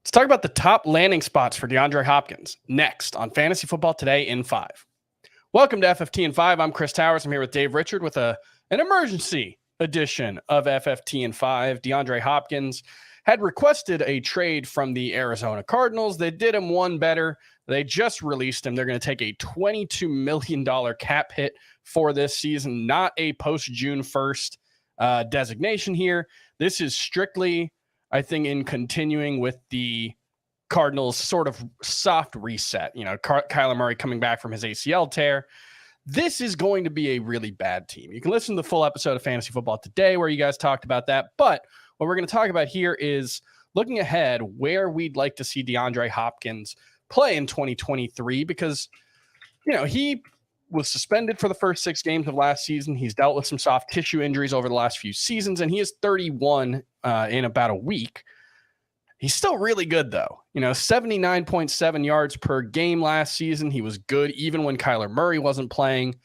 Let's talk about the top landing spots for DeAndre Hopkins next on Fantasy Football Today in 5. Welcome to FFT in 5. I'm Chris Towers. I'm here with Dave Richard with an emergency edition of FFT in 5. DeAndre Hopkins had requested a trade from the Arizona Cardinals. They did him one better. They just released him. They're going to take a $22 million cap hit for this season, not a post-June 1st designation here. This is strictly, I think, in continuing with the Cardinals sort of soft reset. You know, Kyler Murray coming back from his ACL tear. This is going to be a really bad team. You can listen to the full episode of Fantasy Football Today where you guys talked about that. But what we're going to talk about here is looking ahead where we'd like to see DeAndre Hopkins play in 2023 because, you know, he was suspended for the first 6 games of last season. He's dealt with some soft tissue injuries over the last few seasons, and he is 31 in about a week. He's still really good, though. You know, 79.7 yards per game last season. He was good even when Kyler Murray wasn't playing.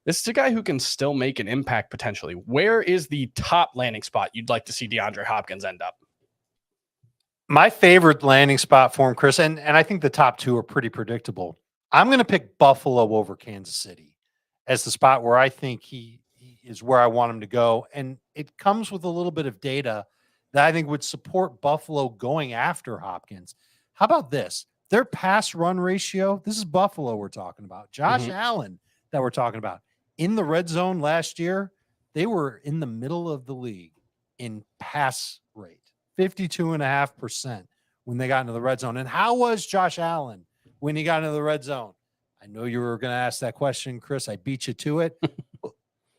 This is a guy who can still make an impact potentially. Where is the top landing spot you'd like to see DeAndre Hopkins end up? My favorite landing spot for him, Chris, and I think the top 2 are pretty predictable. I'm going to pick Buffalo over Kansas City as the spot where I think he is where I want him to go. And it comes with a little bit of data that I think would support Buffalo going after Hopkins. How about this? Their pass run ratio, this is Buffalo we're talking about. Josh Allen that we're talking about. In the red zone last year, they were in the middle of the league in pass rate, 52.5% when they got into the red zone. And how was Josh Allen when he got into the red zone? I know you were going to ask that question, Chris. I beat you to it.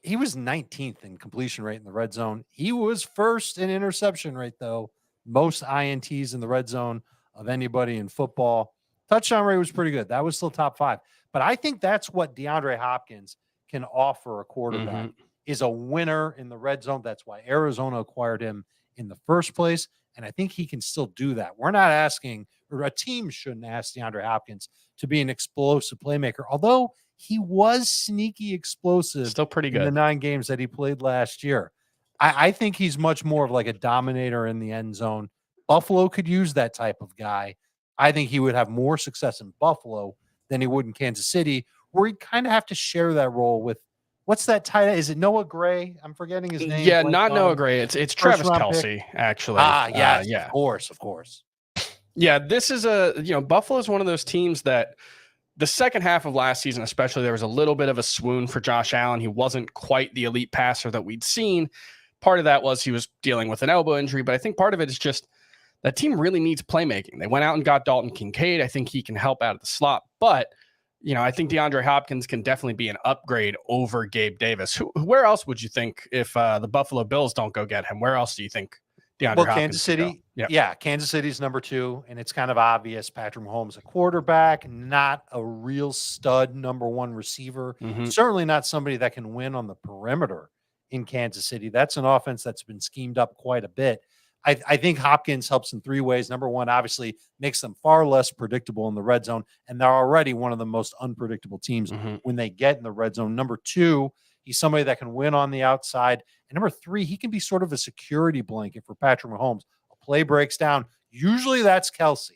He was 19th in completion rate in the red zone. He was first in interception rate, though. Most INTs in the red zone of anybody in football. Touchdown rate was pretty good. That was still top 5. But I think that's what DeAndre Hopkins can offer a quarterback is a winner in the red zone. That's why Arizona acquired him in the first place. And I think he can still do that. We're not asking, or a team shouldn't ask DeAndre Hopkins to be an explosive playmaker, although he was sneaky explosive. Still pretty good in the 9 games that he played last year. I think he's much more of like a dominator in the end zone. Buffalo could use that type of guy. I think he would have more success in Buffalo than he would in Kansas City, where he'd kind of have to share that role with, what's that tight end? Is it Noah Gray? I'm forgetting his name. Yeah, not Noah Gray. It's Travis Kelce, actually. Yes, yeah. Of course. Yeah, this is Buffalo is one of those teams that the second half of last season, especially, there was a little bit of a swoon for Josh Allen. He wasn't quite the elite passer that we'd seen. Part of that was he was dealing with an elbow injury, but I think part of it is just that team really needs playmaking. They went out and got Dalton Kincaid. I think he can help out of the slot, but you know, I think DeAndre Hopkins can definitely be an upgrade over Gabe Davis. Where else would you think if the Buffalo Bills don't go get him? Where else do you think DeAndre Hopkins Kansas City? Yeah, Kansas City's number 2, and it's kind of obvious. Patrick Mahomes, a quarterback, not a real stud number 1 receiver. Certainly not somebody that can win on the perimeter in Kansas City. That's an offense that's been schemed up quite a bit. I think Hopkins helps in 3 ways. Number 1, obviously, makes them far less predictable in the red zone, and they're already one of the most unpredictable teams when they get in the red zone. Number 2, he's somebody that can win on the outside. And number 3, he can be sort of a security blanket for Patrick Mahomes. A play breaks down. Usually that's Kelce.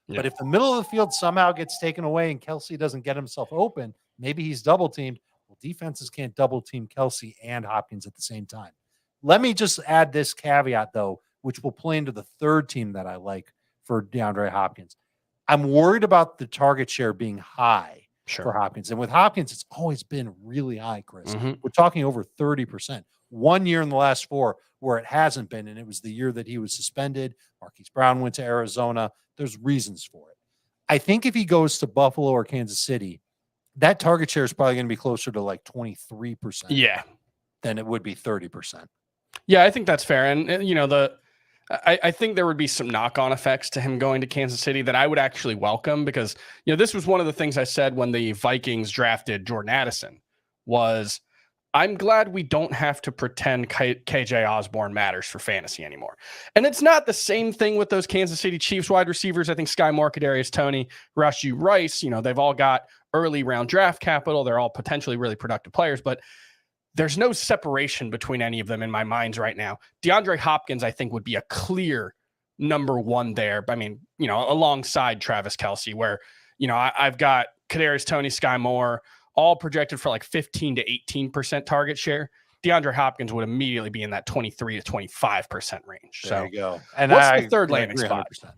Yeah. But if the middle of the field somehow gets taken away and Kelce doesn't get himself open, maybe he's double teamed. Well, defenses can't double team Kelce and Hopkins at the same time. Let me just add this caveat, though, which will play into the third team that I like for DeAndre Hopkins. I'm worried about the target share being high for Hopkins. And with Hopkins, it's always been really high, Chris. We're talking over 30%. 1 year in the last 4 where it hasn't been, and it was the year that he was suspended. Marquise Brown went to Arizona. There's reasons for it. I think if he goes to Buffalo or Kansas City, that target share is probably going to be closer to like 23% than it would be 30%. Yeah, I think that's fair. And you know, I think there would be some knock-on effects to him going to Kansas City that I would actually welcome because, you know, this was one of the things I said when the Vikings drafted Jordan Addison was I'm glad we don't have to pretend KJ Osborne matters for fantasy anymore. And it's not the same thing with those Kansas City Chiefs wide receivers. I think Sky Moore, Kadarius Toney, Rashee Rice, you know, they've all got early round draft capital. They're all potentially really productive players, but there's no separation between any of them in my minds right now. DeAndre Hopkins, I think, would be a clear number one there. I mean, alongside Travis Kelce, where, I've got Kadarius Toney, Sky Moore, all projected for like 15 to 18% target share. DeAndre Hopkins would immediately be in that 23 to 25% range. There you go. And what's the third landing spot? 100%.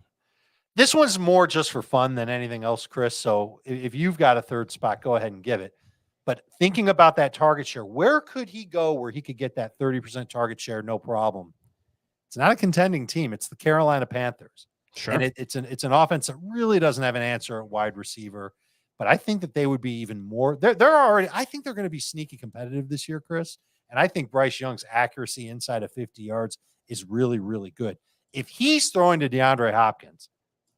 This one's more just for fun than anything else, Chris. So if you've got a third spot, go ahead and give it. But thinking about that target share, where could he go where he could get that 30% target share? No problem. It's not a contending team. It's the Carolina Panthers. Sure. And it's an offense that really doesn't have an answer at wide receiver. But I think that they would be even more. I think they're going to be sneaky competitive this year, Chris. And I think Bryce Young's accuracy inside of 50 yards is really, really good. If he's throwing to DeAndre Hopkins,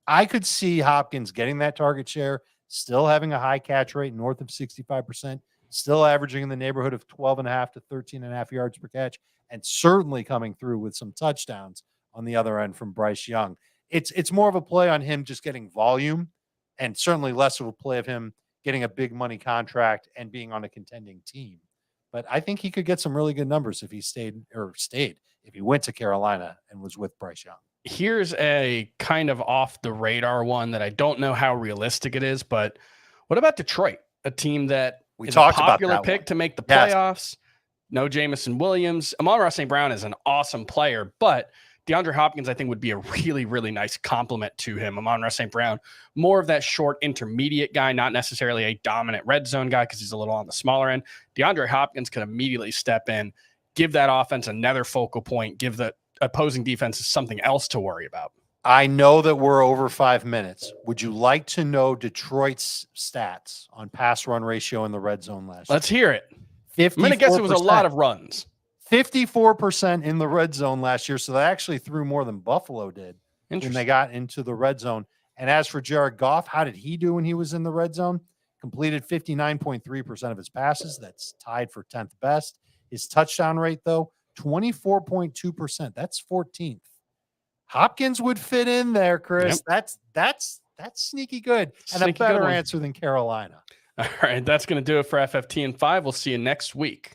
I could see Hopkins getting that target share, still having a high catch rate north of 65%, still averaging in the neighborhood of 12.5 to 13.5 yards per catch, and certainly coming through with some touchdowns on the other end from Bryce Young. It's more of a play on him just getting volume, and certainly less of a play of him getting a big money contract and being on a contending team. But I think he could get some really good numbers if he if he went to Carolina and was with Bryce Young. Here's a kind of off the radar one that I don't know how realistic it is, but what about Detroit? A team that is a popular pick to make the playoffs. No Jameson Williams. Amon-Ra St. Brown is an awesome player, but DeAndre Hopkins, I think, would be a really, really nice compliment to him. Amon-Ra St. Brown, more of that short intermediate guy, not necessarily a dominant red zone guy because he's a little on the smaller end. DeAndre Hopkins could immediately step in, give that offense another focal point, give the opposing defenses something else to worry about. I know that we're over 5 minutes. Would you like to know Detroit's stats on pass run ratio in the red zone last year? Let's hear it. 54%. I'm going to guess it was a lot of runs. 54% in the red zone last year. So they actually threw more than Buffalo did when they got into the red zone. And as for Jared Goff, how did he do when he was in the red zone? Completed 59.3% of his passes. That's tied for 10th best. His touchdown rate, though, 24.2%. That's 14th. Hopkins would fit in there, Chris. Yep. That's sneaky good. And Sneaky a better good answer than Carolina. All right, that's going to do it for FFT and 5. We'll see you next week.